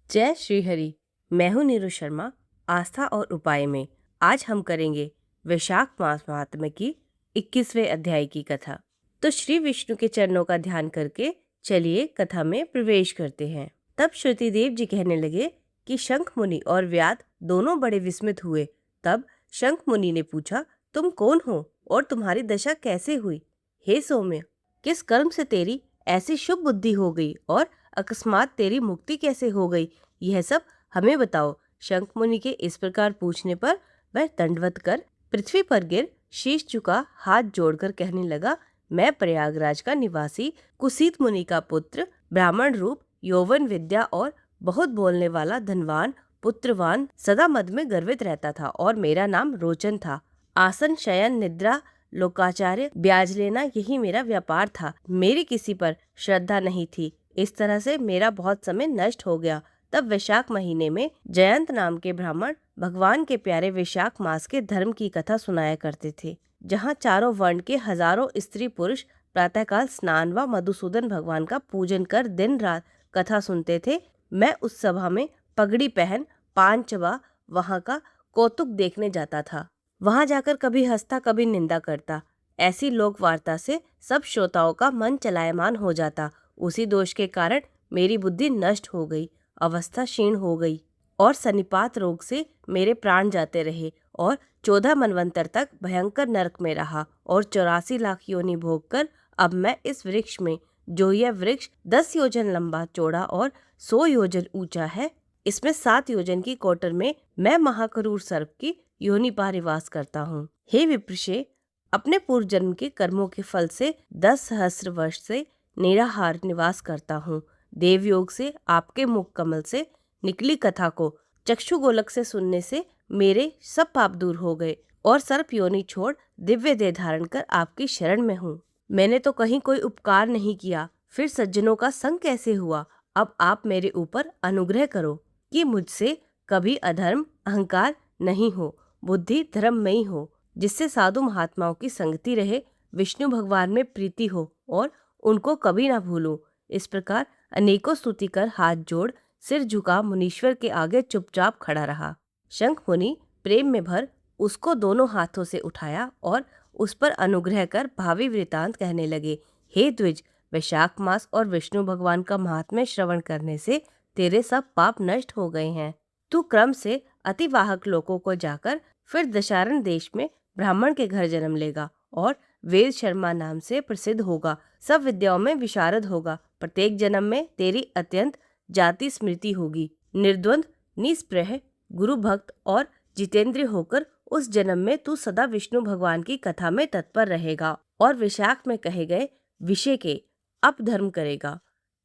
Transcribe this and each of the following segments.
जय श्री हरि। मैं हूँ नीरू शर्मा। आस्था और उपाय में आज हम करेंगे वैशाख मास महात्म्य की 21वें अध्याय की कथा। तो श्री विष्णु के चरणों का ध्यान करके चलिए कथा में प्रवेश करते हैं। तब श्रुतिदेव जी कहने लगे कि शंख मुनि और व्याध दोनों बड़े विस्मित हुए। तब शंख मुनि ने पूछा, तुम कौन हो और तुम्हारी दशा कैसे हुई? हे सौम्य, किस कर्म से तेरी ऐसी शुभ बुद्धि हो गई और अकस्मात तेरी मुक्ति कैसे हो गई, यह सब हमें बताओ। शंख मुनि के इस प्रकार पूछने पर वह दंडवत कर पृथ्वी पर गिर शीश झुका हाथ जोड़कर कहने लगा, मैं प्रयागराज का निवासी कुसीत मुनि का पुत्र, ब्राह्मण रूप, यौवन विद्या और बहुत बोलने वाला, धनवान, पुत्रवान, सदा मद में गर्वित रहता था और मेरा नाम रोचन था। आसन, शयन, निद्रा, लोकाचार्य, ब्याज लेना, यही मेरा व्यापार था। मेरी किसी पर श्रद्धा नहीं थी। इस तरह से मेरा बहुत समय नष्ट हो गया। तब वैशाख महीने में जयंत नाम के ब्राह्मण भगवान के प्यारे वैशाख मास के धर्म की कथा सुनाया करते थे, जहाँ चारों वर्ण के हजारों स्त्री पुरुष प्रातःकाल स्नान व मधुसूदन भगवान का पूजन कर दिन रात कथा सुनते थे। मैं उस सभा में पगड़ी पहन पान चबा वहाँ का कौतुक देखने जाता था। वहाँ जाकर कभी हंसता कभी निंदा करता। ऐसी लोक वार्ता से सब श्रोताओं का मन चलायमान हो जाता। उसी दोष के कारण मेरी बुद्धि नष्ट हो गई, अवस्था क्षीण हो गई और सन्निपात रोग से मेरे प्राण जाते रहे और 14 मनवंतर तक भयंकर नरक में रहा और 84 लाख योनि भोग कर अब मैं इस वृक्ष में, जो यह वृक्ष 10 योजन लंबा चौड़ा और 100 योजन ऊंचा है, इसमें 7 योजन की कोटर में मैं महाक्रूर सर्प की योनि पा निवास करता हूँ। हे विप्रशे, अपने पूर्व जन्म के कर्मों के फल से 10 सहस्र वर्ष से निराहार निवास करता हूँ। देवयोग से आपके मुख कमल से निकली कथा को चक्षु गोलक से सुनने से मेरे सब पाप दूर हो गए और सर्प योनि छोड़ दिव्य देह धारण कर आपकी शरण में हूँ। मैंने तो कहीं कोई उपकार नहीं किया, फिर सज्जनों का संग कैसे हुआ? अब आप मेरे ऊपर अनुग्रह करो कि मुझसे कभी अधर्म अहंकार नहीं हो, बुद्धि धर्ममयी हो, जिससे साधु महात्माओं की संगति रहे, विष्णु भगवान में प्रीति हो और उनको कभी ना भूलूं। इस प्रकार अनेकों स्तुति कर हाथ जोड़ सिर झुका मुनीश्वर के आगे चुपचाप खड़ा रहा। शंख मुनि प्रेम में भर उसको दोनों हाथों से उठाया और उस पर अनुग्रह कर भावी वृतांत कहने लगे। हे द्विज, वैशाख मास और विष्णु भगवान का महात्म्य श्रवण करने से तेरे सब पाप नष्ट हो गए हैं। तू क्रम से अतिवाहक लोकों को जाकर फिर दशारण देश में ब्राह्मण के घर जन्म लेगा और वेद शर्मा नाम से प्रसिद्ध होगा। सब विद्याओं में विशारद होगा। प्रत्येक जन्म में तेरी अत्यंत जाति स्मृति होगी। निर्द्वंद, निस्पृह, गुरु भक्त और जितेंद्रिय होकर उस जन्म में तू सदा विष्णु भगवान की कथा में तत्पर रहेगा और वैशाख में कहे गए विषय के अपधर्म करेगा।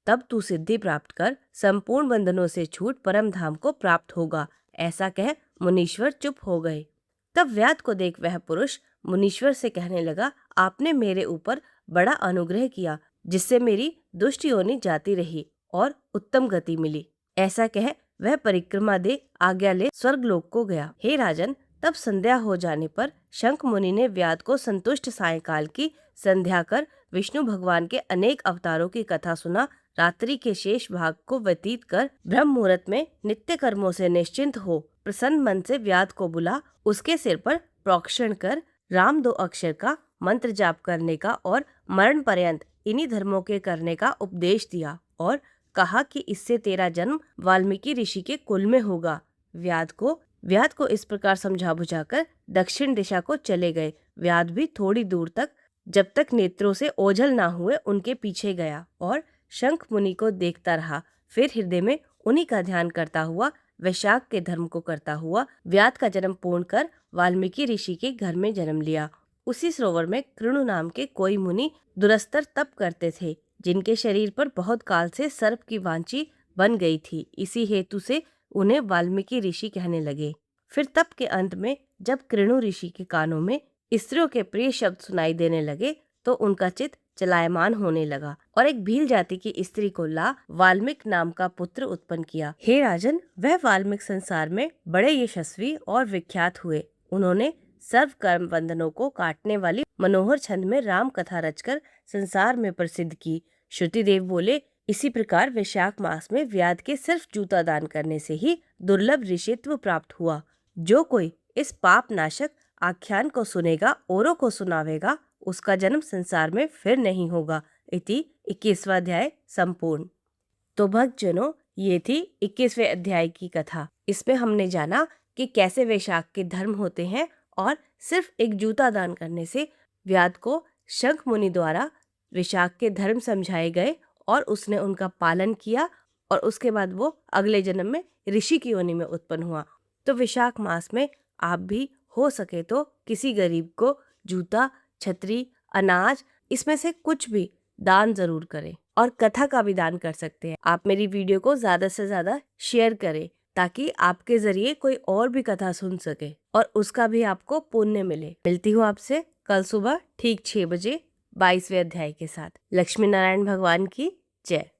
तब तू सिद्धि प्राप्त कर संपूर्ण बंधनों से छूट परम धाम को प्राप्त होगा। ऐसा कह मुनीश्वर चुप हो गए। तब व्याध को देख वह पुरुष मुनीश्वर से कहने लगा, आपने मेरे ऊपर बड़ा अनुग्रह किया, जिससे मेरी दुष्ट योनि जाती रही और उत्तम गति मिली। ऐसा कह वह परिक्रमा दे आज्ञा ले स्वर्गलोक को गया। हे राजन, तब संध्या हो जाने पर शंख मुनि ने व्याध को संतुष्ट सायंकाल की संध्या कर विष्णु भगवान के अनेक अवतारों की कथा सुना। रात्रि के शेष भाग को व्यतीत कर ब्रह्म मुहूर्त में नित्य कर्मों से निश्चिंत हो प्रसन्न मन से व्याध को बुला उसके सिर पर प्रोक्षण कर राम 2 अक्षर का मंत्र जाप करने का और मरण पर्यंत इन्हीं धर्मों के करने का उपदेश दिया और कहा कि इससे तेरा जन्म वाल्मीकि ऋषि के कुल में होगा। व्याध को इस प्रकार समझा बुझाकर दक्षिण दिशा को चले गए। व्याध भी थोड़ी दूर तक, जब तक नेत्रों से ओझल ना हुए, उनके पीछे गया और शंख मुनि को देखता रहा। फिर हृदय में उन्हीं का ध्यान करता हुआ, वैशाख के धर्म को करता हुआ व्याध का जन्म पूर्ण कर वाल्मीकि ऋषि के घर में जन्म लिया। उसी सरोवर में कृणु नाम के कोई मुनि दुरस्तर तप करते थे, जिनके शरीर पर बहुत काल से सर्प की वांछी बन गई थी। इसी हेतु से उन्हें वाल्मीकि ऋषि कहने लगे। फिर तप के अंत में जब कृणु ऋषि के कानों में स्त्रियों के प्रिय शब्द सुनाई देने लगे, तो उनका चित्त चलायमान होने लगा और एक भील जाति की स्त्री को ला वाल्मीकि नाम का पुत्र उत्पन्न किया। हे राजन, वह वाल्मीकि संसार में बड़े यशस्वी और विख्यात हुए। उन्होंने सर्व कर्म बंधनों को काटने वाली मनोहर छंद में राम कथा रचकर संसार में प्रसिद्ध की। श्रुतिदेव बोले, इसी प्रकार वैशाख मास में व्याध के सिर्फ जूता दान करने से ही दुर्लभ ऋषित्व प्राप्त हुआ। जो कोई इस पाप नाशक आख्यान को सुनेगा, औरों को सुनावेगा, उसका जन्म संसार में फिर नहीं होगा। इति 21वां अध्याय संपूर्ण। तो भक्तजनों, ये थी 21वें अध्याय की कथा। इसमें हमने जाना कि कैसे वैशाख के धर्म होते हैं और सिर्फ एक जूता दान करने से व्याध को शंख मुनि द्वारा वैशाख के धर्म समझाए गए और उसने उनका पालन किया और उसके बाद वो अगले जन्म में ऋषि की योनि में उत्पन्न हुआ। तो वैशाख मास में आप भी हो सके तो किसी गरीब को जूता, छतरी, अनाज, इसमें से कुछ भी दान जरूर करें और कथा का भी दान कर सकते हैं। आप मेरी वीडियो को ज्यादा से ज्यादा शेयर करें ताकि आपके जरिए कोई और भी कथा सुन सके और उसका भी आपको पुण्य मिले। मिलती हूँ आपसे कल सुबह ठीक 6 बजे 22वें अध्याय के साथ। लक्ष्मी नारायण भगवान की जय।